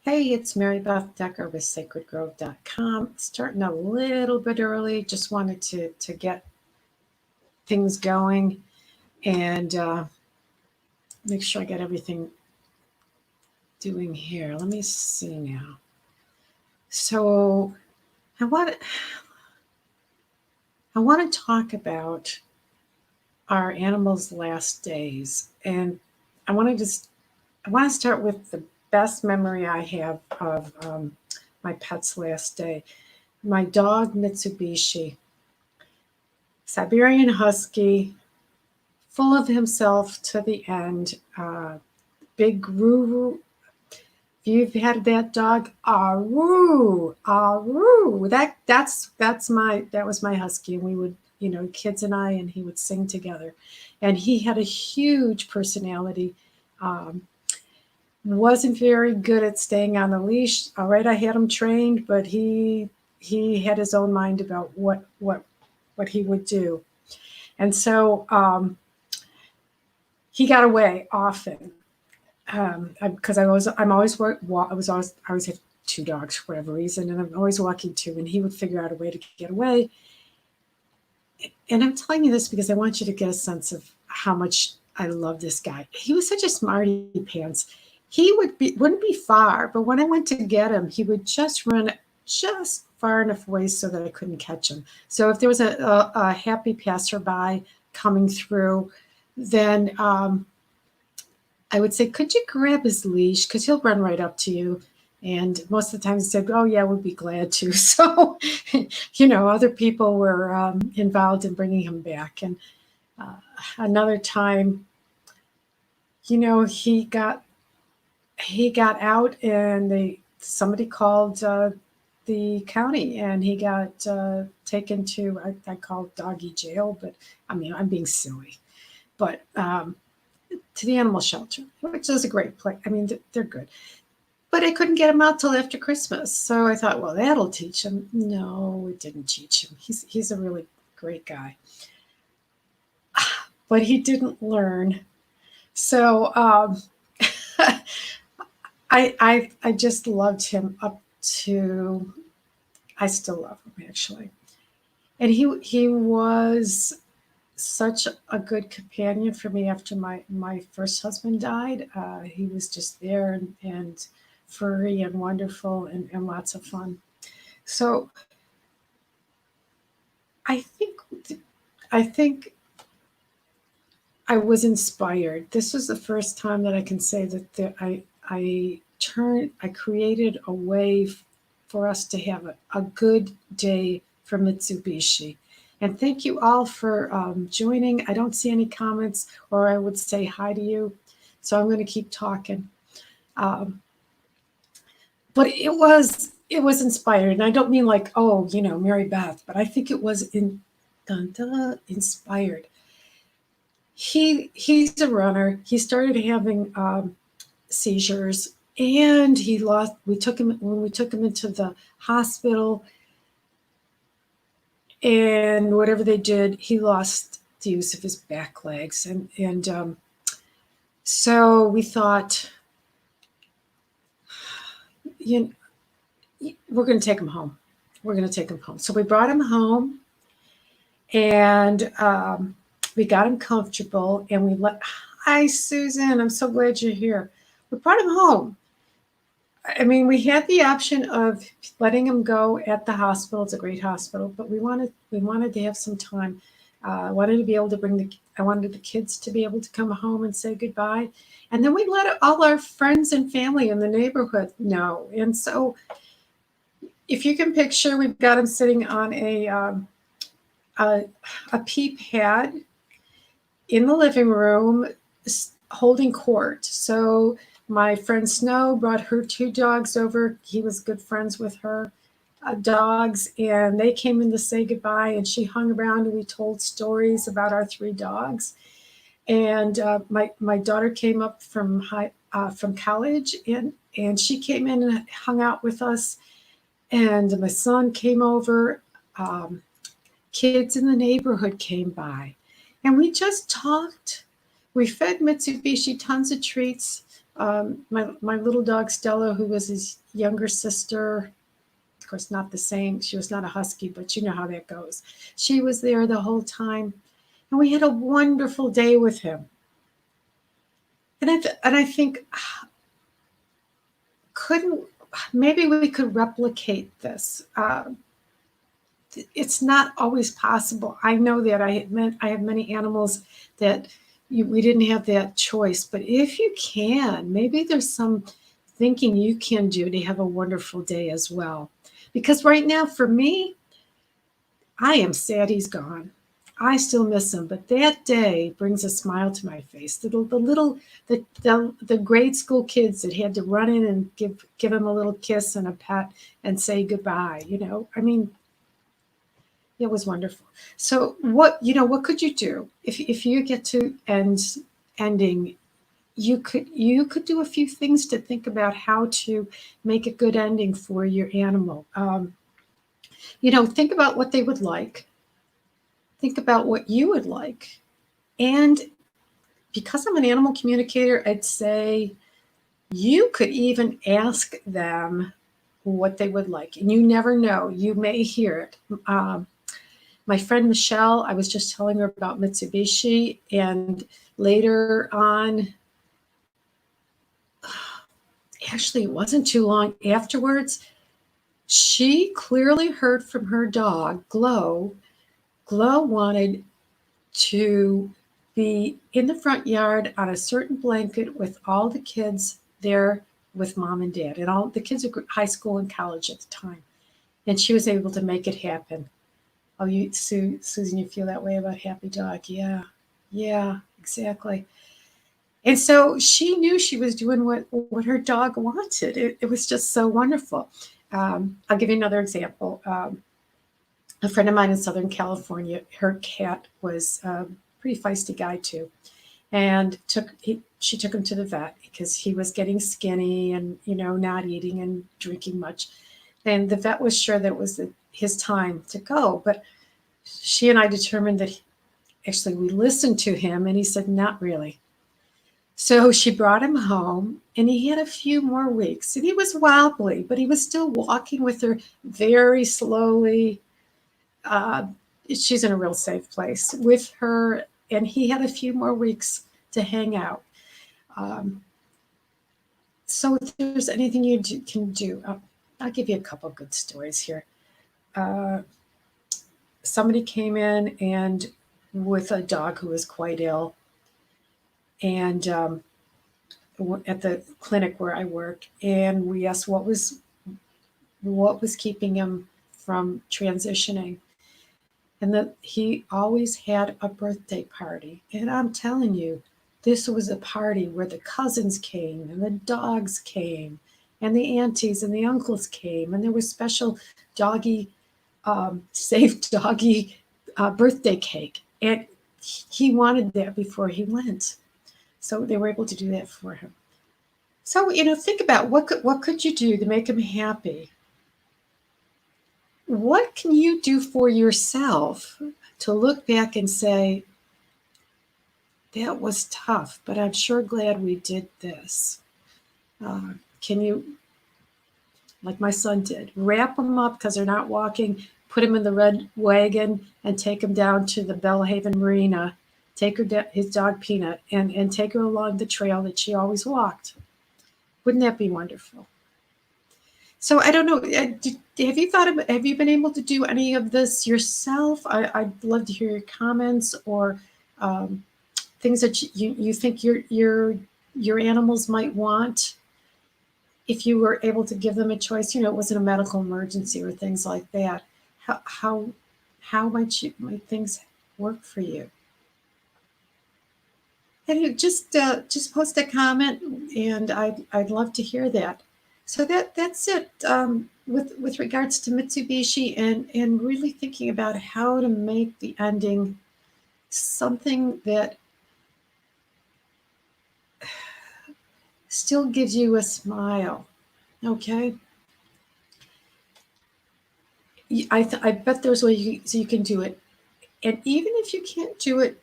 Hey, it's Maribeth Decker with sacredgrove.com. Starting a little bit early, just wanted to get things going and make sure I get everything doing here. Let me see now. So I want I want to talk about our animals' last days, and I want to just I want to start with the best memory I have of my pet's last day. My dog Mitsubishi, Siberian Husky, full of himself to the end. Big guru. If you've had that dog, woo, woo. That was my husky, and we would, kids and I, and he would sing together, and he had a huge personality. Um, wasn't very good at staying on the leash. All right, I had him trained, but he had his own mind about what he would do, and so he got away often because I always had two dogs for whatever reason, and I'm always walking two, and he would figure out a way to get away. And I'm telling you this because I want you to get a sense of how much I love this guy. He was such a smarty pants. Wouldn't be far, but when I went to get him, he would just run just far enough away so that I couldn't catch him. So if there was a happy passerby coming through, then I would say, could you grab his leash? Because he'll run right up to you. And most of the time he said, oh, yeah, we'd be glad to. So, other people were involved in bringing him back. And another time, he got out, and somebody called the county, and he got taken to, I call it doggy jail, but I mean, I'm being silly. But to the animal shelter, which is a great place. I mean, they're good. But I couldn't get him out till after Christmas. So I thought, well, that'll teach him. No, it didn't teach him. He's a really great guy. But he didn't learn. So I just loved him up to, I still love him actually. And he was such a good companion for me after my first husband died. He was just there and furry and wonderful and lots of fun. So I think I think I was inspired. This was the first time that I can say that I created a way for us to have a good day for Mitsubishi. And thank you all for joining. I don't see any comments, or I would say hi to you. So I'm going to keep talking. Um, but it was inspired, and I don't mean like, oh, Mary Beth, but I think it was inspired. He's a runner. He started having seizures, and he lost. We took him when we took him into the hospital, and whatever they did, he lost the use of his back legs, and so we thought, you we're going to take him home. We're going to take him home. So we brought him home, and we got him comfortable, and we let. Hi, Susan. I'm so glad you're here. We brought him home. I mean, we had the option of letting him go at the hospital. It's a great hospital, but we wanted to have some time. I wanted to be able to I wanted the kids to be able to come home and say goodbye, and then we let all our friends and family in the neighborhood know. And so, if you can picture, we've got him sitting on a pee pad in the living room, holding court. So my friend Snow brought her two dogs over. He was good friends with her dogs, and they came in to say goodbye. And she hung around, and we told stories about our three dogs. And my daughter came up from college, and she came in and hung out with us. And my son came over. Kids in the neighborhood came by, and we just talked. We fed Mitsubishi tons of treats. My little dog Stella, who was his younger sister, of course not the same. She was not a husky, but you know how that goes. She was there the whole time, and we had a wonderful day with him. And I think couldn't maybe we could replicate this. It's not always possible. I know that I have many animals that we didn't have that choice, but if you can, maybe there's some thinking you can do to have a wonderful day as well. Because right now, for me, I am sad he's gone. I still miss him, but that day brings a smile to my face. The grade school kids that had to run in and give him a little kiss and a pet and say goodbye. I mean, it was wonderful. So what could you do if you get to ending? You could do a few things to think about how to make a good ending for your animal. Think about what they would like. Think about what you would like. And because I'm an animal communicator, I'd say you could even ask them what they would like. And you never know. You may hear it. My friend Michelle, I was just telling her about Mitsubishi. And later on, actually, it wasn't too long afterwards, she clearly heard from her dog, Glow. Glow wanted to be in the front yard on a certain blanket with all the kids there with mom and dad. And all the kids were high school and college at the time. And she was able to make it happen. Oh, Susan, you feel that way about Happy Dog? Yeah, exactly. And so she knew she was doing what her dog wanted. It was just so wonderful. I'll give you another example. A friend of mine in Southern California, her cat was a pretty feisty guy too, and she took him to the vet because he was getting skinny and not eating and drinking much. And the vet was sure that it was his time to go, but she and I determined that actually we listened to him, and he said not really. So she brought him home, and he had a few more weeks, and he was wobbly, but he was still walking with her very slowly. uh, she's in a real safe place with her, and he had a few more weeks to hang out. Um, so if there's anything you can do, I'll give you a couple good stories here. Uh, Somebody came in and with a dog who was quite ill, and at the clinic where I work, and we asked what was keeping him from transitioning. And that he always had a birthday party. And I'm telling you, this was a party where the cousins came and the dogs came and the aunties and the uncles came. And there was special doggy, safe doggy birthday cake. And he wanted that before he went. So they were able to do that for him. So, think about what could you do to make him happy? What can you do for yourself to look back and say, that was tough, but I'm sure glad we did this? Can you, like my son did, wrap them up because they're not walking, put him in the red wagon and take him down to the Bellhaven Marina, take his dog Peanut, and take her along the trail that she always walked? Wouldn't that be wonderful? So I don't know. Have you been able to do any of this yourself? I'd love to hear your comments or um, things that you think your animals might want if you were able to give them a choice. It wasn't a medical emergency or things like that. How might things work for you? And just post a comment, and I'd love to hear that. So that's it with regards to Mitsubishi and really thinking about how to make the ending something that still gives you a smile. Okay, I bet there's ways you can do it, and even if you can't do it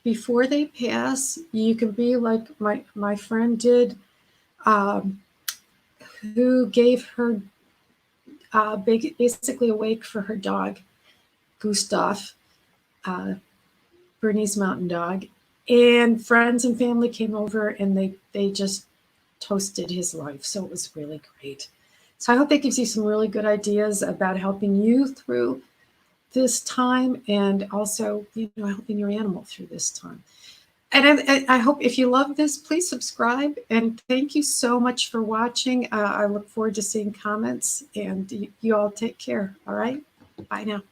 before they pass, you can be like my friend did. um, who gave her basically a wake for her dog, Gustav, Bernese Mountain Dog. And friends and family came over and they just toasted his life. So it was really great. So I hope that gives you some really good ideas about helping you through this time and also, helping your animal through this time. And I hope if you love this, please subscribe. And thank you so much for watching. I look forward to seeing comments, and you all take care. All right. Bye now.